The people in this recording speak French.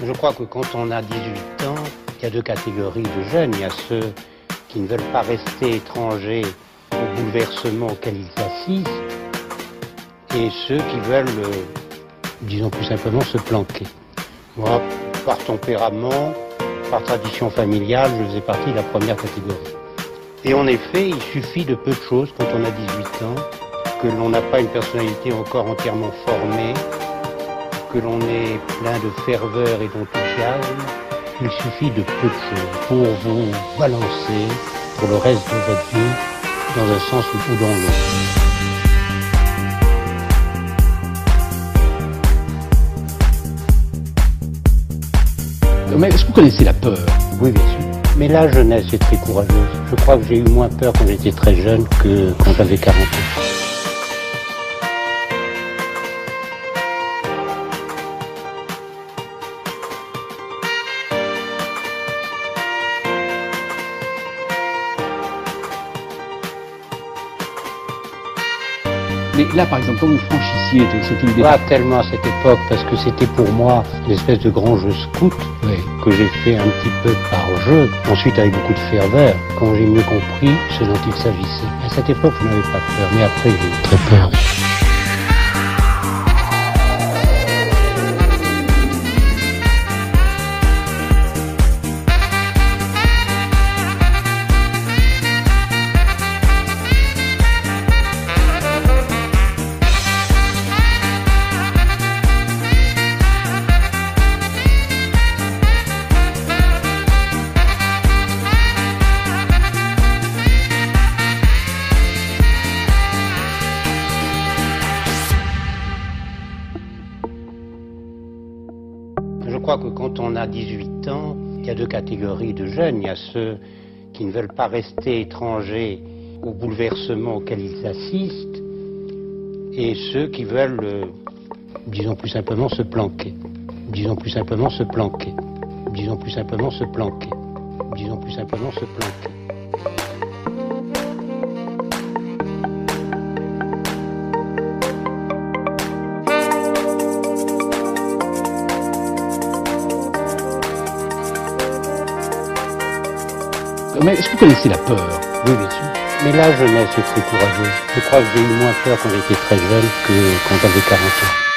Je crois que quand on a 18 ans, il y a deux catégories de jeunes. Il y a ceux qui ne veulent pas rester étrangers au bouleversement auquel ils assistent et ceux qui veulent, disons plus simplement, se planquer. Moi, par tempérament, par tradition familiale, je faisais partie de la première catégorie. Et en effet, il suffit de peu de choses quand on a 18 ans, que l'on n'a pas une personnalité encore entièrement formée, que l'on est plein de ferveur et d'enthousiasme. Il suffit de peu de choses pour vous balancer pour le reste de votre vie dans un sens ou dans l'autre. Mais est-ce que vous connaissez la peur? Oui, bien sûr. Mais la jeunesse est très courageuse. Je crois que j'ai eu moins peur quand j'étais très jeune que quand j'avais 40 ans. Mais là, par exemple, quand vous franchissiez ce qu'il Pas tellement à cette époque, parce que c'était pour moi une espèce de grand jeu scout que j'ai fait un petit peu par jeu, ensuite avec beaucoup de ferveur, quand j'ai mieux compris ce dont il s'agissait. À cette époque, je n'avais pas peur, mais après, j'ai eu très peur. Je crois que quand on a 18 ans, il y a deux catégories de jeunes. Il y a ceux qui ne veulent pas rester étrangers au bouleversement auquel ils assistent et ceux qui veulent, disons plus simplement, se planquer. Disons plus simplement se planquer. Disons plus simplement se planquer. Disons plus simplement se planquer. Mais est-ce que vous connaissez la peur? Oui, bien sûr. Mais la jeunesse est très courageuse. Je crois que j'ai eu moins peur quand j'étais très jeune que quand j'avais 40 ans.